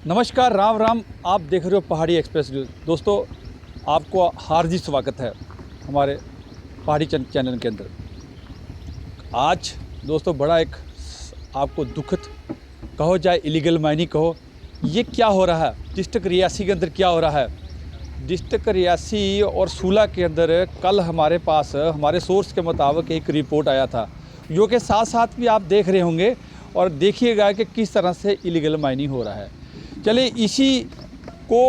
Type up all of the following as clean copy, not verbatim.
नमस्कार, राम राम। आप देख रहे हो पहाड़ी एक्सप्रेस न्यूज़। दोस्तों, आपको हार्दिक स्वागत है हमारे पहाड़ी चैनल के अंदर। आज दोस्तों बड़ा एक आपको दुखद कहो चाहे इलीगल माइनिंग कहो, ये क्या हो रहा है डिस्ट्रिक्ट रियासी के अंदर, क्या हो रहा है डिस्ट्रिक्ट रियासी और सूला के अंदर। कल हमारे पास हमारे सोर्स के मुताबिक एक रिपोर्ट आया था, जो के साथ साथ भी आप देख रहे होंगे और देखिएगा कि किस तरह से इलीगल माइनिंग हो रहा है। चलिए इसी को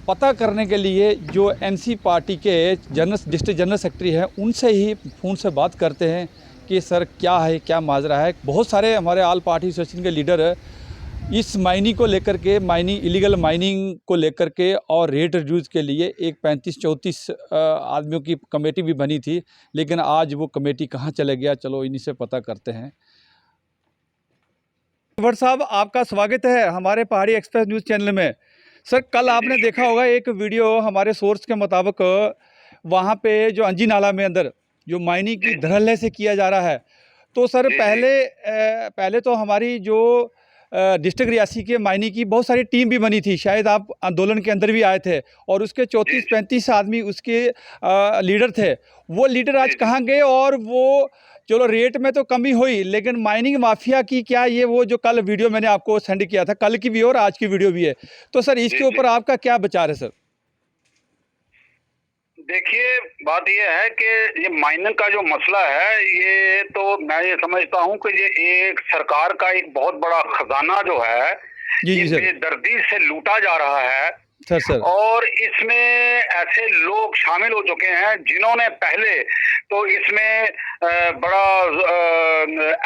पता करने के लिए जो एनसी पार्टी के डिस्ट्रिक्ट जनरल सेक्रेटरी हैं, उनसे ही फ़ोन से बात करते हैं कि सर क्या है, क्या माजरा है। बहुत सारे हमारे ऑल पार्टी एसोसिएशन के लीडर इस माइनिंग को लेकर के, इलीगल माइनिंग को लेकर के और रेट रिड्यूस के लिए एक 35-34 आदमियों की कमेटी भी बनी थी, लेकिन आज वो कमेटी कहाँ चले गया, चलो इन्हीं से पता करते हैं। भट्ट साहब, आपका स्वागत है हमारे पहाड़ी एक्सप्रेस न्यूज़ चैनल में। सर, कल आपने देखा होगा एक वीडियो हमारे सोर्स के मुताबिक, वहाँ पे जो अंजी नाला में अंदर जो माइनिंग की धड़ल्ले से किया जा रहा है। तो सर पहले तो हमारी जो डिस्ट्रिक्ट रियासी के माइनिंग की बहुत सारी टीम भी बनी थी, शायद आप आंदोलन के अंदर भी आए थे, और उसके 34-35 आदमी उसके लीडर थे। वो लीडर आज कहाँ गए? और वो चलो रेट में तो कमी हुई, लेकिन माइनिंग माफिया की क्या, ये वो जो कल वीडियो मैंने आपको सेंड किया था, कल की भी और आज की वीडियो भी है, तो सर इसके ऊपर आपका क्या विचार है? सर देखिए, बात यह है कि ये माइनिंग का जो मसला है, ये तो मैं ये समझता हूँ कि ये एक सरकार का एक बहुत बड़ा खजाना जो है, ये बेदर्दी से लूटा जा रहा है। सर और इसमें ऐसे लोग शामिल हो चुके हैं जिन्होंने पहले तो इसमें बड़ा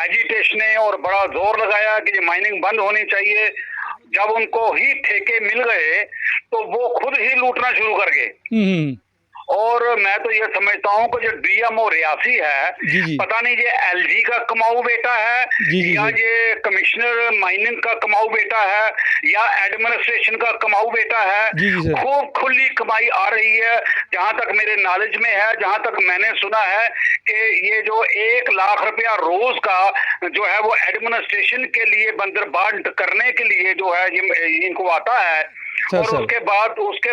एजिटेशन और बड़ा जोर लगाया कि ये माइनिंग बंद होनी चाहिए। जब उनको ही ठेके मिल गए तो वो खुद ही लूटना शुरू कर गए। और मैं तो ये समझता हूँ कि जो डीएमओ रियासी है, पता नहीं ये एलजी का कमाऊ बेटा है या ये कमिश्नर माइनिंग का कमाऊ बेटा है या एडमिनिस्ट्रेशन का कमाऊ बेटा है। खूब खुली कमाई आ रही है। जहां तक मेरे नॉलेज में है, जहां तक मैंने सुना है कि ये जो 1 लाख रुपया रोज का जो है वो एडमिनिस्ट्रेशन के लिए बंदरबांट करने के लिए जो है इनको आता है, और उसके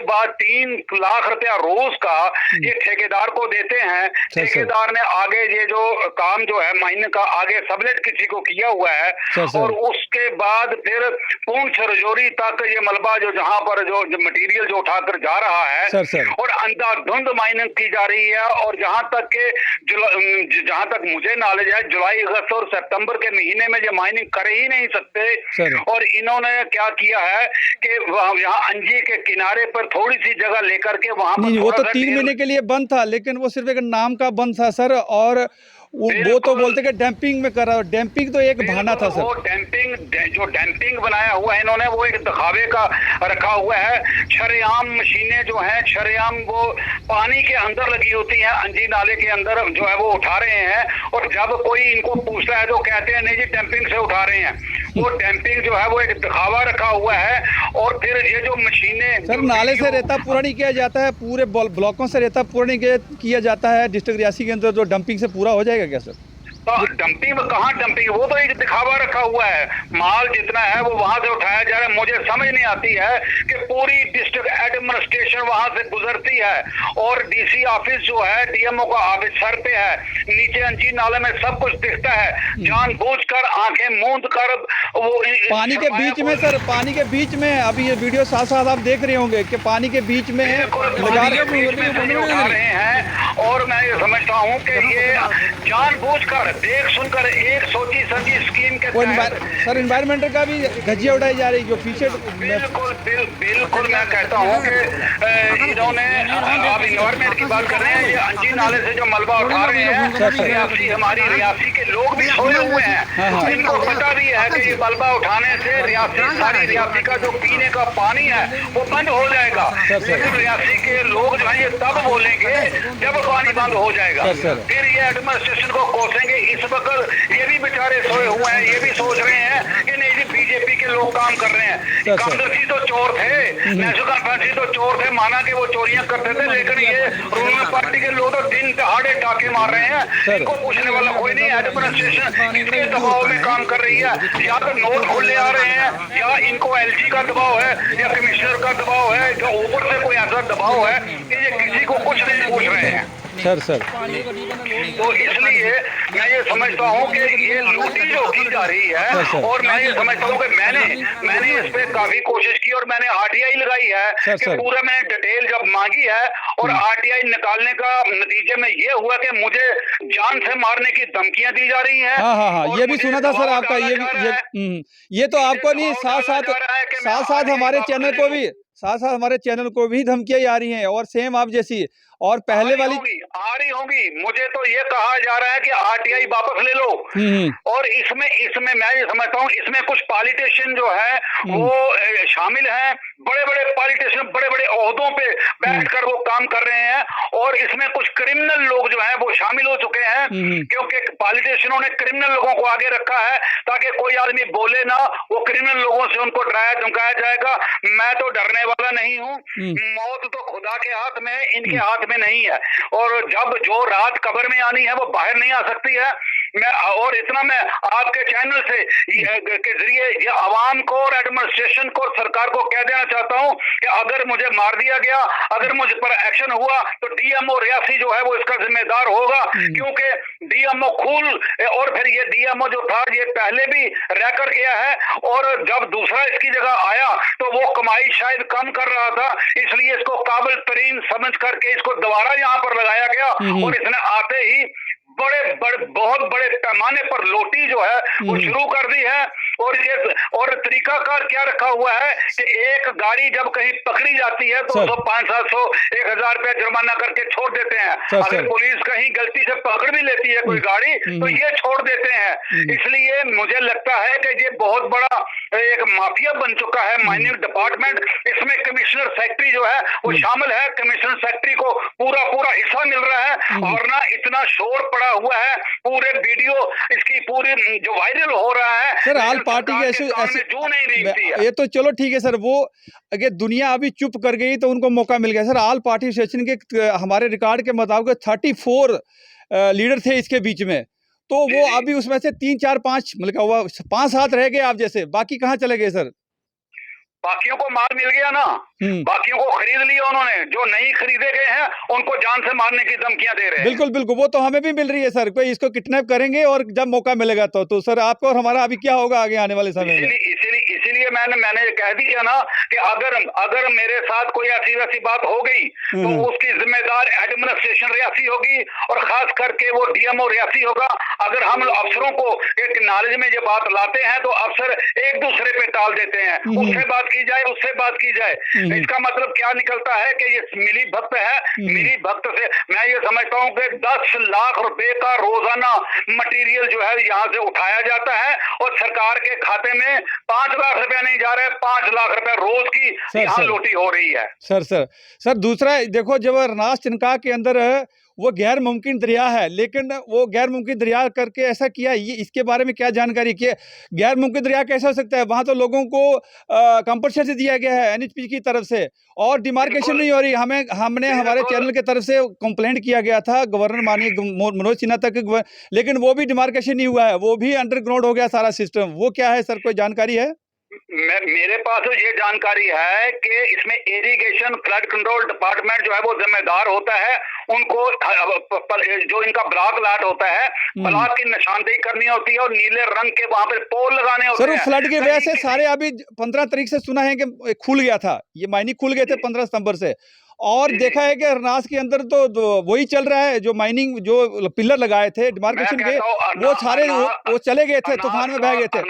बाद 3 लाख रुपया रोज का ये ठेकेदार को देते हैं। ठेकेदार ने आगे ये जो काम जो है माइनिंग का आगे सबलेट किसी को किया हुआ है, और उसके बाद फिर पूंछ रजौरी तक ये मलबा जो जहां पर जो मटेरियल जो उठाकर जा रहा है, और अंधाधुंध माइनिंग की जा रही है। और जहां तक मुझे नॉलेज है, जुलाई, अगस्त और सितंबर के महीने में ये माइनिंग कर ही नहीं सकते। और इन्होंने क्या किया है कि यहाँ अंजी के किनारे पर थोड़ी सी जगह लेकर के वहां पर, वो तो 3 महीने के लिए बंद था, लेकिन वो सिर्फ एक नाम का बंद था सर। और वो तो बोलते कि डैम्पिंग में कर रहा है। डैम्पिंग तो एक बहाना था सर। वो डैम्पिंग बनाया हुआ है इन्होंने, वो एक दिखावे का रखा हुआ है। शरेआम मशीनें जो हैं, शरेआम वो पानी के अंदर लगी होती हैं, अंजी नाले के अंदर जो है वो उठा रहे हैं। और जब कोई इनको पूछता है तो कहते हैं नहीं जी डैम्पिंग से उठा रहे हैं। वो डैम्पिंग जो है वो एक दिखावा रखा हुआ है। और फिर ये जो मशीनें सर, नाले से रेता पूरा नहीं किया जाता है, पूरे ब्लॉकों से रेता पूरा नहीं किया जाता है डिस्ट्रिक्ट रियासी के अंदर, जो डंपिंग से पूरा हो जाएगा क्या सर? तो डंपिंग कहाँ डंपिंग, वो तो एक दिखावा रखा हुआ है। माल जितना है वो वहां से उठाया जा रहा है। मुझे समझ नहीं आती है कि पूरी डिस्ट्रिक्ट एडमिनिस्ट्रेशन वहां से गुजरती है, और डीसी ऑफिस जो है, डीएमओ का ऑफिस सर पे है, नीचे अंजी नाले में सब कुछ दिखता है। जानबूझकर आंखें मूंद कर वो पानी के बीच में सर, पानी के बीच में, अभी ये वीडियो साथ साथ आप देख रहे होंगे कि पानी के बीच में उठा रहे हैं। और मैं ये समझता हूँ कि ये जानबूझकर देख सुनकर एक सोची समझी स्कीम के सर एनवायरमेंटल का भी धज्जियां उड़ाई जा रही है जो पीछे। बिल्कुल मैं कहता हूँ कि इन्होंने, आप इन्वायरमेंट की बात कर रहे हैं, ये अंजी नाले से जो मलबा उठा रहे हैं, हमारी रियासी के लोग भी सोए हुए हैं। इनको पता भी है कि ये मलबा उठाने से सारी रियासी का जो पीने का पानी है वो बंद हो जाएगा। लेकिन रियासी के लोग जो है ये तब बोलेंगे जब पानी बंद हो जाएगा। फिर ये एडमिनिस्ट्रेशन को कोसेंगे। इस वक्त ये भी बेचारे सोए हुए हैं, ये भी सोच रहे हैं कि नहीं जी बीजेपी के लोग काम कर रहे हैं। कांग्रेसी तो चोर थे, नेशनल कॉन्फ्रेंस तो चोर थे, माना कि वो चोरियां करते थे, लेकिन ये रूलिंग पार्टी के लोग तो दिन दहाड़े डाके मार रहे हैं। इनको पूछने वाला कोई नहीं। एडमिनिस्ट्रेशन इतने दबाव में काम कर रही है, या तो नोट खुले आ रहे हैं, या इनको एलजी का दबाव है, या कमिश्नर का दबाव है, या ऊपर से कोई ऐसा दबाव है कि ये किसी को कुछ नहीं पूछ रहे हैं। सर तो इसलिए मैं ये समझता हूँ कि ये लूटी जो की जा रही है, और मैं ये समझता हूँ कि मैंने इस पे काफी कोशिश की और मैंने आरटीआई लगाई है कि पूरा मैंने डिटेल जब मांगी है, और आरटीआई निकालने का नतीजे में ये हुआ कि मुझे जान से मारने की धमकियां दी जा रही हैं। हाँ, ये भी सुना था सर आपका। ये तो आपको नहीं, साथ हमारे चैनल को भी धमकियां आ रही हैं, और सेम आप जैसी और पहले वाली आ रही होंगी। मुझे तो ये कहा जा रहा है कि आरटीआई वापस ले लो, और इसमें मैं ये समझता हूँ इसमें कुछ पॉलिटिशियन जो है वो शामिल हैं। बड़े बड़े पॉलिटिशियन बड़े बड़े ओहदों पे बैठकर वो काम कर रहे हैं, और इसमें कुछ क्रिमिनल लोग जो हैं वो शामिल हो चुके हैं, क्योंकि पॉलिटिशियनों ने क्रिमिनल लोगों को आगे रखा है ताकि कोई आदमी बोले ना, वो क्रिमिनल लोगों से उनको डराया धमकाया जाएगा। मैं तो डरने वाला नहीं हूँ, मौत तो खुदा के हाथ में है, इनके हाथ में नहीं है, और जब जो रात कब्र में आनी है वो बाहर नहीं आ सकती है। और इतना मैं आपके चैनल से के जरिए ये आवाम को और एडमिनिस्ट्रेशन को और सरकार को कह देना चाहता हूं कि अगर मुझे मार दिया गया, अगर मुझ पर एक्शन हुआ, तो डीएमओ रियासी जो है वो इसका जिम्मेदार होगा, क्योंकि डीएमओ खूल, और फिर ये डीएमओ जो था ये पहले भी रैकर गया है, और जब दूसरा इसकी जगह आया तो वो कमाई शायद कम कर रहा था, इसलिए इसको काबिल तरीन समझ करके इसको दोबारा यहाँ पर लगाया गया, और इसने आते ही बहुत बड़े पैमाने पर लोटी जो है वो शुरू कर दी है। और तरीकाकार क्या रखा हुआ है कि एक गाड़ी जब कहीं पकड़ी जाती है तो 500-700 1000 रुपया जुर्माना करके छोड़ देते हैं। अगर पुलिस कहीं गलती से पकड़ भी लेती है कोई गाड़ी तो ये छोड़ देते हैं। इसलिए मुझे लगता है कि ये बहुत बड़ा एक माफिया बन चुका है माइनिंग डिपार्टमेंट। इसमें कमिश्नर सेक्रेटरी जो है वो शामिल है, कमिश्नर सेक्रेटरी को पूरा हिस्सा मिल रहा है, और ना इतना शोर पड़ा हुआ है, पूरे वीडियो इसकी पूरी जो वायरल हो रहा है। सर आल पार्टी के ऐसे जो नहीं रही है, ये तो चलो ठीक है सर, वो अगर दुनिया अभी चुप कर गई तो उनको मौका मिल गया। सर आल पार्टी सेशन के हमारे रिकॉर्ड के मुताबिक 34 लीडर थे इसके बीच में, तो वो अभी उसमें से 3 4 5 मतलब 5-7 रह गए आप जैसे, बाकी कहाँ चले गए सर? बाकियों को माल मिल गया ना, बाकियों को खरीद लिया उन्होंने, जो नहीं खरीदे गए हैं उनको जान से मारने की धमकियां दे रहे हैं। बिल्कुल वो तो हमें भी मिल रही है सर, कोई इसको किडनैप करेंगे और जब मौका मिलेगा तो सर आपको और हमारा अभी क्या होगा आगे आने वाले समय में? इसीलिए मैंने कह दिया ना कि अगर मेरे साथ कोई ऐसी वैसी बात हो गई तो उसकी जिम्मेदार एडमिनिस्ट्रेशन रियासी होगी, और खास करके वो डीएमओ रियासी होगा। अगर हम अफसरों को एक नॉलेज में ये बात लाते हैं तो अफसर एक दूसरे पे टाल देते हैं, उससे बात की जाए। इसका मतलब क्या निकलता है कि ये मिली भक्त है। मिली भक्त से मैं ये समझता हूँ कि 10 लाख रुपए का रोजाना मटेरियल जो है यहाँ से उठाया जाता है, और सरकार के खाते में 5 लाख रुपया नहीं जा रहा है, 5 लाख रुपया रोज की यहाँ लूटी हो रही है। सर दूसरा देखो, जब रनास चिनका के अंदर वो गैर मुमकिन दरिया है, लेकिन वो गैर मुमकिन दरिया करके ऐसा किया, ये इसके बारे में क्या जानकारी कि गैर मुमकिन दरिया कैसे हो सकता है? वहाँ तो लोगों को कंपनसेशन दिया गया है एनएचपी की तरफ से, और डिमार्केशन नहीं हो रही। हमने हमारे चैनल की तरफ से कंप्लेंट किया गया था गवर्नर माननीय मनोज सिन्हा तक, लेकिन वो भी डिमार्केशन नहीं हुआ है, वो भी अंडरग्राउंड हो गया सारा सिस्टम। वो क्या है सर, कोई जानकारी है? मेरे पास ये जानकारी है कि इसमें इरिगेशन फ्लड कंट्रोल डिपार्टमेंट जो है वो जिम्मेदार होता है। उनको जो इनका ब्लॉक लॉट होता है, ब्लॉक की निशानदेही करनी होती है, और नीले रंग के वहां पर पोल लगाने होते हैं। सर फ्लड की वजह से सारे अभी 15 तारीख से सुना है कि खुल गया था, ये माइनिंग खुल गए थे 15 सितंबर से, और देखा है कि रनास के अंदर तो वही चल रहा है, जो माइनिंग जो पिलर लगाए थे डिमार्केशन के, वो सारे वो चले गए थे, तूफान में बह गए थे।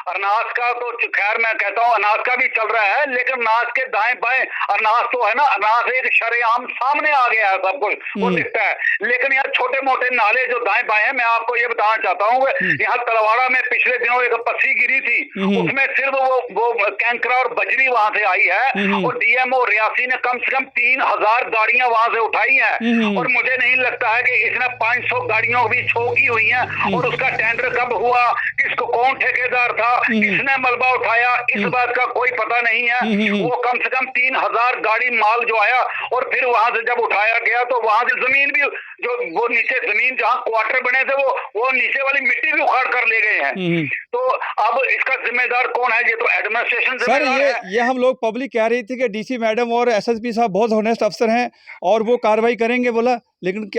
अनाज का तो खैर मैं कहता हूँ अनाज का भी चल रहा है, लेकिन अनाज के दाएं बाएं अनाज तो है ना, अनाज एक शरेआम सामने आ गया है, सब कुछ वो दिखता है। लेकिन यहाँ छोटे मोटे नाले जो दाएं बाएं हैं, मैं आपको ये बताना चाहता हूँ यहाँ तलवाड़ा में पिछले दिनों एक पस्सी गिरी थी, उसमें सिर्फ वो कैंकरा और बजरी वहां से आई है, और डीएमओ रियासी ने कम से कम 3000 गाड़ियां वहां से उठाई है, और मुझे नहीं लगता है कि इसने 500 गाड़ियों भी छो की हुई है। और उसका टेंडर कब हुआ, किसको कौन ठेकेदार था, किसने मलबा उठाया इस बात का कोई पता नहीं है। वो कम से कम 3000 गाड़ी माल जो आया, और फिर वहां से जब उठाया गया तो वहां से जमीन भी, जो वो नीचे जमीन जहां क्वार्टर बने थे, वो नीचे वाली मिट्टी भी उखाड़ कर ले गए हैं। तो अब इसका जिम्मेदार कौन है? ये तो एडमिनिस्ट्रेशन सर, ये हम लोग पब्लिक कह रही थी कि डीसी मैडम और एसएसपी साहब बहुत होनेस्ट अफसर हैं और वो कार्रवाई करेंगे बोला, लेकिन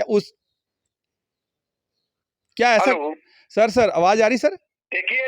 क्या ऐसा? सर आवाज आ रही सर? देखिए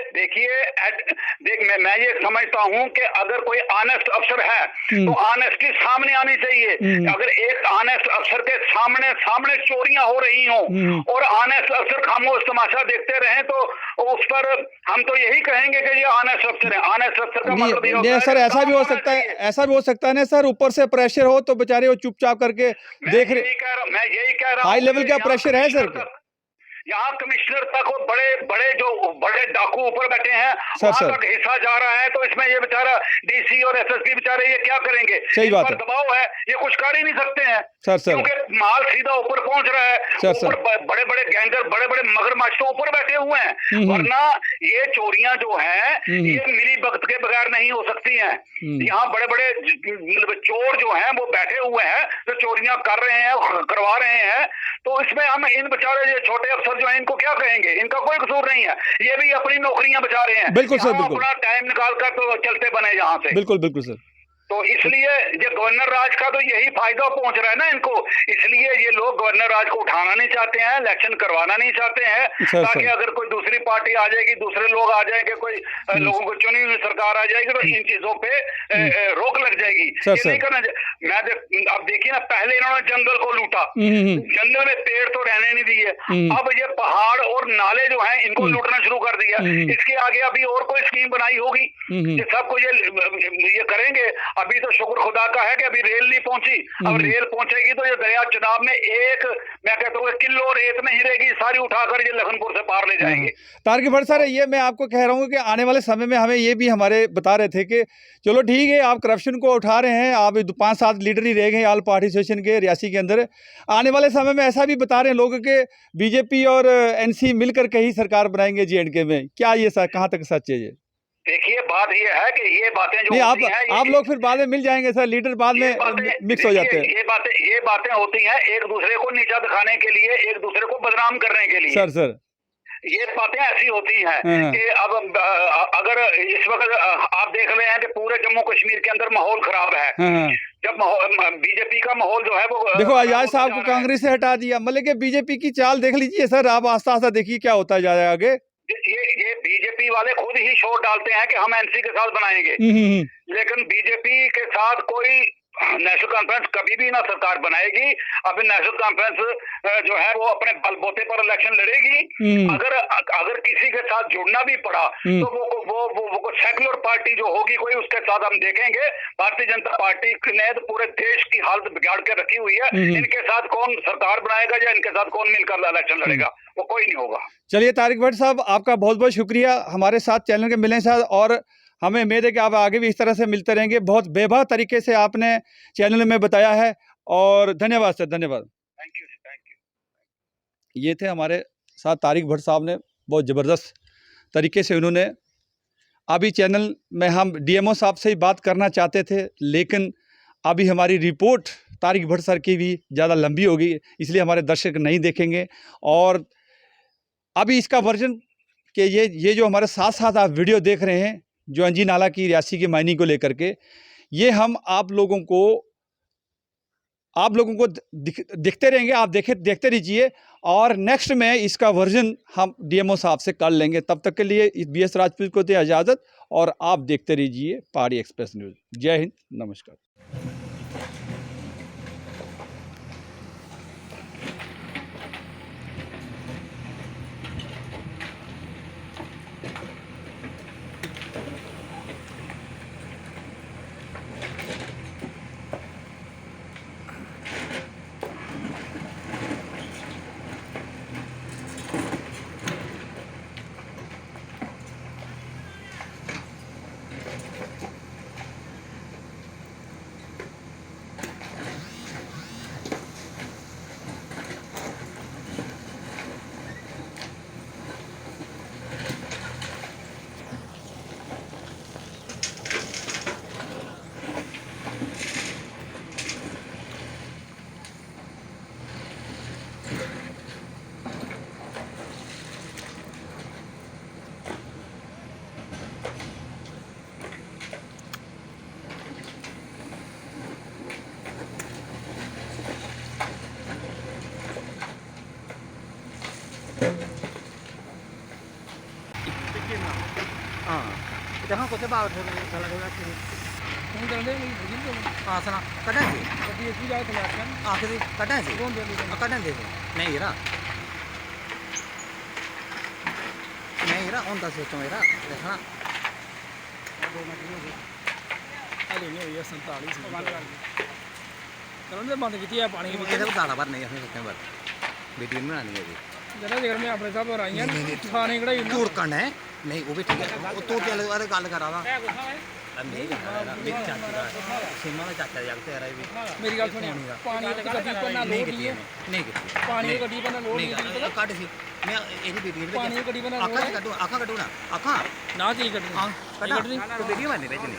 मैं ये समझता हूँ कि अगर कोई ऑनेस्ट अफसर है तो ऑनेस्टी सामने आनी चाहिए। अगर एक ऑनेस्ट अफसर के सामने चोरियां हो रही हों और ऑनेस्ट अफसर खामोश तमाशा देखते रहें, तो उस पर हम तो यही कहेंगे कि ये ऑनेस्ट अफसर है। ऑनेस्ट अफसर का मतलब ये होता है सर, ऐसा भी हो सकता है, ऐसा भी हो सकता है ना सर, ऊपर से प्रेशर हो तो बेचारे वो चुपचाप करके देख रहे। मैं यही कह रहा हूँ, हाई लेवल का प्रेशर है सर। यहाँ कमिश्नर तक बड़े डाकू ऊपर बैठे हैं, वहां तक हिस्सा जा रहा है। तो इसमें ये बेचारा डीसी और एसएसपी बेचारे ये क्या करेंगे? सही बात है, दबाव है, ये कुछ कर ही नहीं सकते हैं सर क्योंकि माल सीधा ऊपर पहुंच रहा है। ऊपर बड़े गैंगर, बड़े मगरमच्छ तो ऊपर बैठे हुए हैं, वरना ये चोरियां जो हैं ये मिली वक्त के बगैर नहीं हो सकती हैं। यहाँ बड़े चोर जो हैं वो बैठे हुए हैं, जो चोरियां कर रहे हैं, करवा रहे हैं। तो इसमें हम इन बेचारे ये छोटे अफसर जो है इनको क्या कहेंगे? इनका कोई कसूर नहीं है, ये भी अपनी नौकरियां बचा रहे हैं। बिल्कुल सर, बिल्कुल अपना टाइम निकाल कर तो चलते बने यहाँ से। बिल्कुल सर। तो इसलिए ये गवर्नर राज का तो यही फायदा पहुंच रहा है ना इनको, इसलिए ये लोग गवर्नर राज को उठाना नहीं चाहते हैं, इलेक्शन करवाना नहीं चाहते हैं, ताकि अगर कोई दूसरी पार्टी आ जाएगी, दूसरे लोग आ जाएंगे, कोई लोगों को चुनी हुई सरकार आ जाएगी, तो इन चीजों पे रोक लग जाएगी। ये नहीं करना। अब देखिए ना, पहले इन्होंने जंगल को लूटा, जंगल में पेड़ तो रहने नहीं दिए, अब ये पहाड़ और नाले जो है इनको लूटना शुरू कर दिया। इसके आगे अभी और कोई स्कीम बनाई होगी, सबको ये करेंगे। अभी तो शुक्र खुदा का है कि अभी रेल नहीं पहुंची, अब रेल पहुंचेगी तो ये दरिया चुनाव में मैं कहता हूँ किलो रेत नहीं रहेगी, सारी उठाकर ये लखनपुर से पार ले जाएंगे। तारकिन भट्ट सर, ये मैं आपको कह रहा हूँ कि आने वाले समय में हमें ये भी हमारे बता रहे थे कि चलो ठीक है, आप करप्शन को उठा रहे हैं, आप 5-7 लीडर ही रह गए आल पार्टी एसोसिएशन के रियासी के अंदर। आने वाले समय में ऐसा भी बता रहे हैं लोग कि बीजेपी और एनसी मिलकर के ही सरकार बनाएंगे J&K में। क्या ये सर, कहाँ तक सच है ये? देखिए, बात ये है कि ये बातें जो नहीं, आप लोग फिर बाद में मिल जाएंगे सर, लीडर बाद में मिक्स हो जाते हैं। ये बातें होती हैं एक दूसरे को नीचा दिखाने के लिए, एक दूसरे को बदनाम करने के लिए। सर ये बातें ऐसी होती हैं कि अब अगर इस वक्त आप देख रहे हैं कि पूरे जम्मू कश्मीर के अंदर माहौल खराब है। जब बीजेपी का माहौल जो है वो, देखो एजाज साहब को कांग्रेस से हटा दिया, मतलब कि बीजेपी की चाल देख लीजिए सर, आप आस्ता आस्ता देखिए क्या होता जा रहा है आगे। ये बीजेपी वाले खुद ही शोर डालते हैं कि हम एनसी के साथ बनाएंगे, लेकिन बीजेपी के साथ कोई नेशनल कॉन्फ्रेंस कभी भी ना सरकार बनाएगी। अभी नेशनल कॉन्फ्रेंस जो है वो अपने बलबूते पर इलेक्शन लड़ेगी। अगर किसी के साथ जुड़ना भी पड़ा तो वो सेक्युलर पार्टी जो होगी कोई, उसके साथ हम देखेंगे। भारतीय जनता पार्टी ने तो पूरे देश की हालत बिगाड़ के रखी हुई है, इनके साथ कौन सरकार बनाएगा या इनके साथ कौन मिलकर इलेक्शन लड़ेगा, वो कोई नहीं होगा। चलिए तारिक भट्ट साहब, आपका बहुत बहुत शुक्रिया हमारे साथ चैनल के मिलने साथ, और हमें उम्मीद है कि आप आगे भी इस तरह से मिलते रहेंगे। बहुत बेबाक तरीके से आपने चैनल में बताया है, और धन्यवाद सर, धन्यवाद। Thank you. ये थे हमारे साथ तारिक भट्ट साहब ने, बहुत ज़बरदस्त तरीके से उन्होंने, अभी चैनल में हम डीएमओ साहब से ही बात करना चाहते थे, लेकिन अभी हमारी रिपोर्ट तारिक भट्ट सर की भी ज़्यादा लंबी होगी, इसलिए हमारे दर्शक नहीं देखेंगे। और अभी इसका वर्जन कि ये जो हमारे साथ साथ आप वीडियो देख रहे हैं, जो अंजी नाला की रियासी की माइनिंग को लेकर के, ये हम आप लोगों को दिखते रहेंगे, आप देखते रहिए, और नेक्स्ट में इसका वर्जन हम डीएमओ साहब से कर लेंगे। तब तक के लिए BS राजपूत को दे इजाज़त, और आप देखते रहिए पहाड़ी एक्सप्रेस न्यूज़। जय हिंद, नमस्कार। ਹੁਣ ਕੁੱਤੇ ਬਾਹਰ ਥੋੜਾ ਥੋੜਾ ਹੁਣ ਚੱਲਦੇ ਨਹੀਂ ਆਸਣਾ ਕੱਢਾਂ ਸੀ ਗੱਡੀ ਇੱਥੇ ਜਾ ਕੇ ਆਖਿਆ ਆਖਰੀ ਕੱਢਾਂ ਸੀ ਕੱਢਾਂ ਦੇ ਨਹੀਂ ਯਾਰ ਨਹੀਂ ਯਾਰ ਹੁਣ ਤਾਂ ਸੋਚੋ ਯਾਰ ਦੇਖਣਾ ਹਲੇ ਨਹੀਂ ਹੋਈ 47 ਸੀ ਚਲੋ ਨੇ ਬੰਦ ਕੀਤੀ ਆ ਪਾਣੀ ਇਹਦੇ ਕੋਲ ਦਾਣਾ ਭਰ ਨਹੀਂ ਅਸੀਂ ਸੋਚਾਂ ਪਰ ਵੀਡੀਓ ਨਹੀਂ ਬਣਾਣੀ ਹੈਗੀ ਜਿਹੜਾ ਜੇਕਰ ਮੈਂ ਆਪਣੇ ਸਾਹਿਬ ਆਈਆਂ ਖਾਣੇ ਕਢਾਈ ਨਾ ਝੂੜ ਕਰਨਾ ਹੈ ਨਹੀਂ ਉਹ ਵੀ ਠੀਕ ਹੈ ਉਹ ਤੋਂ ਚੱਲ ਉਹਦੇ ਗੱਲ ਕਰਾਵਾ ਨਹੀਂ ਕਰਨਾ ਮੇਰੀ ਚਾਚੀ ਦਾ ਸੀਮਾ ਦਾ ਚਾਚਾ ਜਗ ਤੇ ਆ ਰਿਹਾ ਵੀ ਮੇਰੀ ਗੱਲ ਸੁਣਿਆ ਪਾਣੀ ਦੀ ਗੱਡੀ ਪਰ ਨਾ ਨਹੀਂ ਲੋਡ ਕੀਤੀ ਨਹੀਂ ਹੈ ਨਹੀਂ ਕੀਤੀ ਪਾਣੀ ਦੀ ਗੱਡੀ ਪਰ ਨਾ ਲੋਡ ਨਹੀਂ ਨਹੀਂ ਕੱਢ ਸੀ ਮੈਂ ਇਹਦੀ ਵੀਡੀਓ ਪਾਣੀ ਦੀ ਗੱਡੀ ਪਰ ਨਾ ਅੱਖਾਂ ਕੱਢੋ ਨਾ ਅੱਖਾਂ ਨਾ ਚੀਜ਼ ਕੱਢਣੀ ਹਾਂ ਕੱਢ ਵੀਡੀਓ ਬਣਨੀ ਭੇਜਣੀ